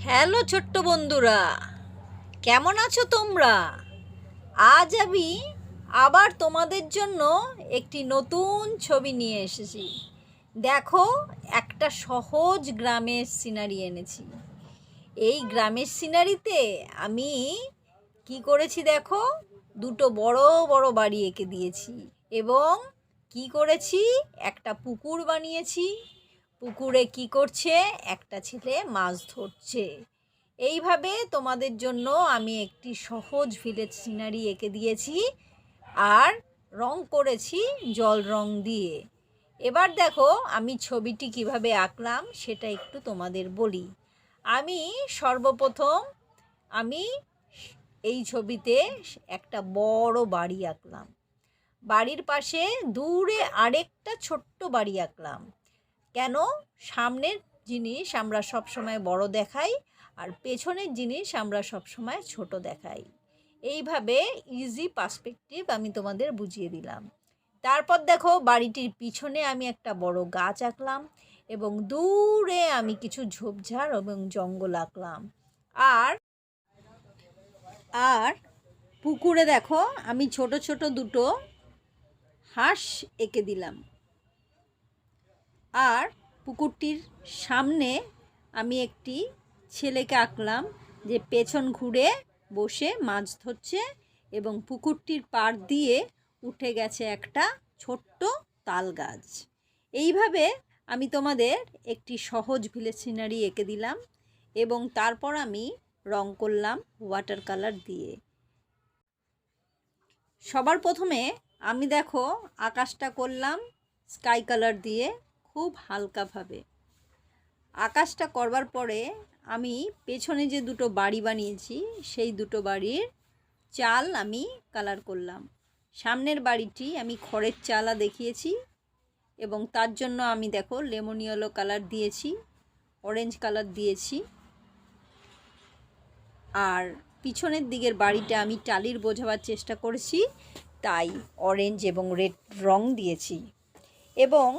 Hello ছোট্ট বন্ধুরা, কেমন আছো তোমরা? আজ আমি আবার তোমাদের জন্য একটি নতুন ছবি নিয়ে এসেছি। দেখো, একটা সহজ গ্রামের সিনারি এনেছি। এই গ্রামের সিনারিতে আমি কি করেছি দেখো, দুটো বড় বড় বাড়ি এঁকে দিয়েছি এবং কি করেছি, একটা পুকুর বানিয়েছি। পুকুরে কি করছে, একটা ছেলে মাছ ধরছে। এইভাবে তোমাদের জন্য আমি একটি সহজ ভিলেজ সিনারি এঁকে দিয়েছি আর রং করেছি জল রং দিয়ে। এবার দেখো আমি ছবিটি কিভাবে আঁকলাম সেটা একটু তোমাদের বলি। আমি সর্বপ্রথম আমি এই ছবিতে একটা বড় বাড়ি আঁকলাম। বাড়ির পাশে দূরে আরেকটা ছোট্ট বাড়ি আঁকলাম। কেন? সামনের জিনিস আমরা সবসময় বড় দেখাই আর পেছনের জিনিস আমরা সবসময় ছোট দেখাই। এইভাবে ইজি পার্সপেক্টিভ আমি তোমাদের বুঝিয়ে দিলাম। তারপর দেখো বাড়িটির পিছনে আমি একটা বড় গাছ আঁকলাম এবং দূরে আমি কিছু ঝোপঝাড় এবং জঙ্গল আঁকলাম। আর আর পুকুরে দেখো আমি ছোট ছোট দুটো হাঁস এঁকে দিলাম। আর পুকুরটির সামনে আমি একটি ছেলেকে আঁকলাম যে পেছন ঘুরে বসে মাছ ধরছে এবং পুকুরটির পাড় দিয়ে উঠে গেছে একটা ছোট্ট তাল গাছ। এইভাবে আমি তোমাদের একটি সহজ ভিলেজ সিনারি এঁকে দিলাম এবং তারপর আমি রং করলাম ওয়াটার কালার দিয়ে। সবার প্রথমে আমি দেখো আকাশটা করলাম স্কাই কালার দিয়ে খুব হালকাভাবে। আকাশটা করবার পরে আমি পেছনে যে দুটো বাড়ি বানিয়েছি সেই দুটো বাড়ির চাল আমি কালার করলাম। সামনের বাড়িটি আমি খড়ের চালা দেখিয়েছি এবং তার জন্য আমি দেখো লেমন ইয়েলো কালার দিয়েছি, অরেঞ্জ কালার দিয়েছি। আর পিছনের দিকের বাড়িটা আমি টালির বোঝাবার চেষ্টা করেছি, তাই অরেঞ্জ এবং রেড রং দিয়েছি এবং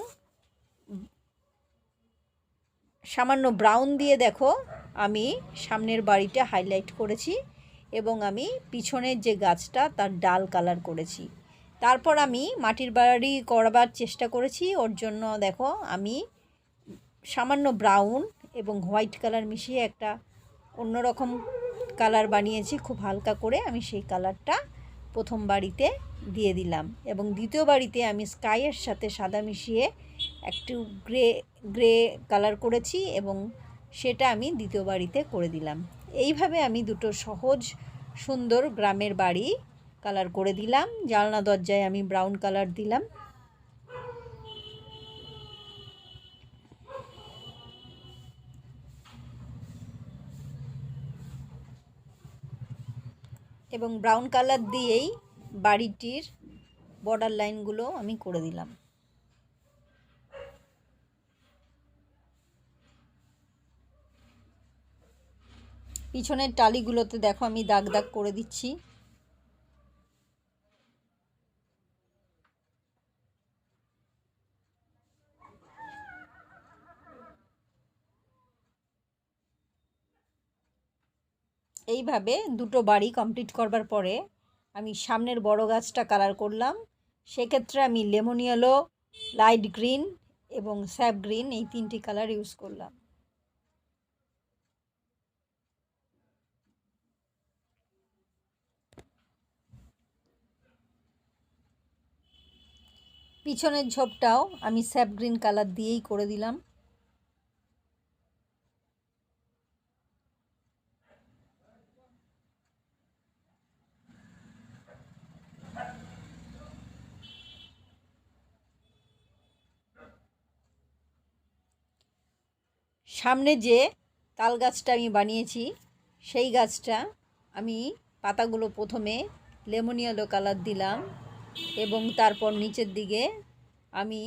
সামান্য ব্রাউন দিয়ে দেখো আমি সামনের বাড়িটা হাইলাইট করেছি এবং আমি পিছনের যে গাছটা তার ডাল কালার করেছি। তারপর আমি মাটির বাড়ি করবার চেষ্টা করেছি, ওর জন্য দেখো আমি সামান্য ব্রাউন এবং হোয়াইট কালার মিশিয়ে একটা অন্যরকম কালার বানিয়েছি। খুব হালকা করে আমি সেই কালারটা প্রথম বাড়িতে দিয়ে দিলাম এবং দ্বিতীয় বাড়িতে আমি স্কাইয়ের সাথে সাদা মিশিয়ে একটু গ্রে গ্রে কালার করেছি এবং সেটা আমি দ্বিতীয় বাড়িতে করে দিলাম। এইভাবে আমি দুটো সহজ সুন্দর গ্রামের বাড়ি কালার করে দিলাম। জানলা দরজায় আমি ব্রাউন কালার দিলাম এবং ব্রাউন কালার দিয়েই বাড়িটির বর্ডার লাইনগুলো আমি করে দিলাম। পিছনের টালিগুলোতে দেখো আমি দাগ দাগ করে দিচ্ছি। এইভাবে দুটো বাড়ি কমপ্লিট করবার পরে আমি সামনের বড় গাছটা কালার করলাম। সেক্ষেত্রে আমি লেমন ইয়েলো, লাইট গ্রিন এবং স্যাপ গ্রিন এই তিনটি কালার ইউজ করলাম। পিছনের ঝোপটাও আমি স্যাপ গ্রিন কালার দিয়েই করে দিলাম। সামনে যে তাল গাছটা আমি বানিয়েছি সেই গাছটা আমি পাতাগুলো প্রথমে লেমন ইয়েলো কালার দিলাম এবং তারপর নিচের দিকে আমি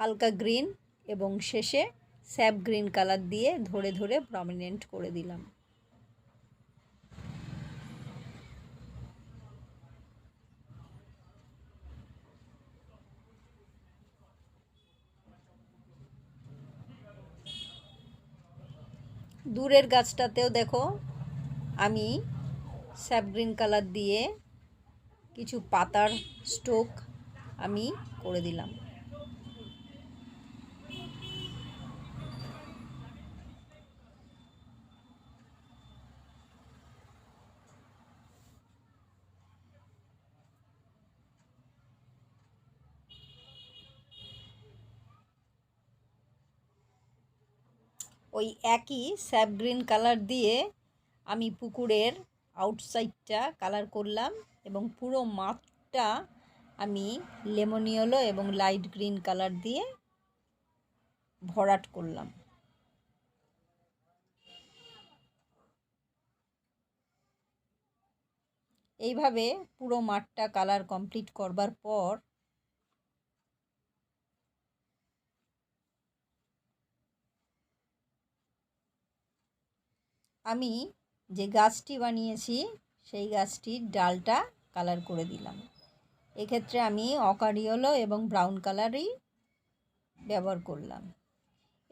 হালকা গ্রিন এবং শেষে স্যাপ গ্রিন কালার দিয়ে ধরে ধরে প্রমিনেন্ট করে দিলাম। দূরের গাছটাতেও দেখো আমি স্যাপ গ্রিন কালার দিয়ে কিছু পাতার স্ট্রোক আমি করে দিলাম। ওই একই স্যাপ গ্রিন কালার দিয়ে আমি পুকুরের আউটসাইডটা কালার করলাম এবং পুরো মাঠটা আমি লেমন ইয়েলো এবং লাইট গ্রিন কালার দিয়ে ভরাট করলাম। এইভাবে পুরো মাঠটা কালার কমপ্লিট করবার পর আমি যে গাছটি বানিয়েছি সেই গাছটির ডালটা কালার করে দিলাম। এক্ষেত্রে আমি অকার ইয়েলো এবং ব্রাউন কালারই ব্যবহার করলাম।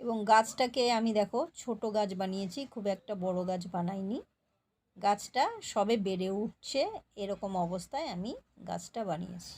এবং গাছটাকে আমি দেখো ছোট গাছ বানিয়েছি, খুব একটা বড় গাছ বানাইনি। গাছটা সবে বেড়ে উঠছে, এরকম অবস্থায় আমি গাছটা বানিয়েছি।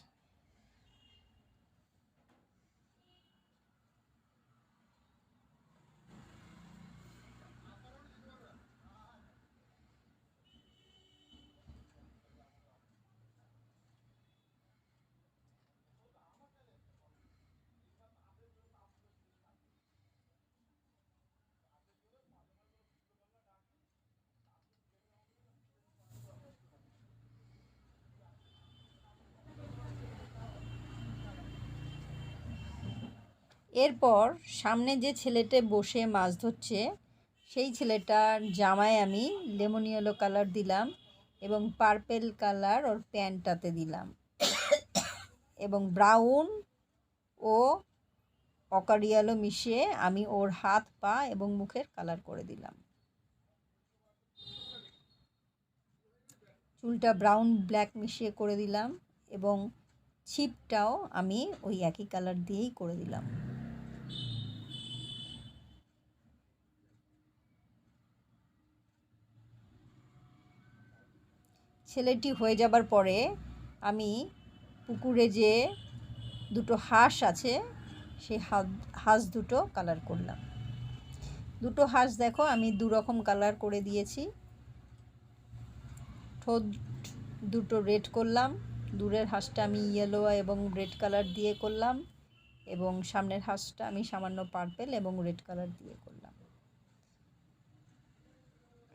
এরপর সামনে যে ছেলেটা বসে মাছ ধরছে সেই ছেলেটার জামায় আমি লেমন ইয়েলো কালার দিলাম এবং পার্পেল কালার ওর প্যান্টটাতে দিলাম এবং ব্রাউন ও অকার ইয়েলো মিশিয়ে আমি ওর হাত পা এবং মুখের কালার করে দিলাম। চুলটা ব্রাউন ব্ল্যাক মিশিয়ে করে দিলাম এবং ছিপটাও আমি ওই একই কালার দিয়েই করে দিলাম। ছেলেটি হয়ে যাবার পরে আমি পুকুরে যে দুটো হাঁস আছে সেই হাঁস দুটো কালার করলাম। দুটো হাঁস দেখো আমি দু রকম কালার করে দিয়েছি। ঠোঁট দুটো রেড করলাম, দূরের হাঁসটা আমি ইয়েলো এবং রেড কালার দিয়ে করলাম এবং সামনের হাঁসটা আমি সামান্য পার্পেল এবং রেড কালার দিয়ে করলাম।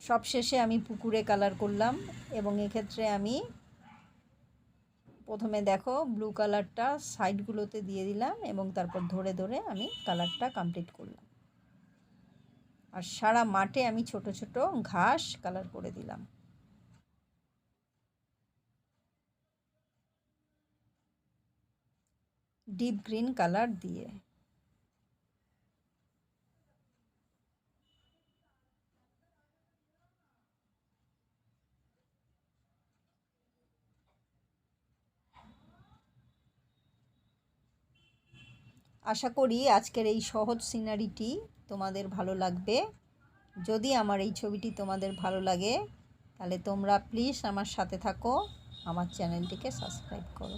সবশেষে আমি পুকুরে কালার করলাম এবং এক্ষেত্রে আমি প্রথমে দেখো ব্লু কালারটা সাইডগুলোতে দিয়ে দিলাম এবং তারপর ধরে ধরে আমি কালারটা কমপ্লিট করলাম। আর সারা মাঠে আমি ছোট ছোট ঘাস কালার করে দিলাম ডিপ গ্রিন কালার দিয়ে। আশা করি আজকের এই সহজ সিনারিটি তোমাদের ভালো লাগবে। যদি আমার এই ছবিটি তোমাদের ভালো লাগে তাহলে তোমরা প্লিজ আমার সাথে থাকো, আমার চ্যানেলটিকে সাবস্ক্রাইব করো।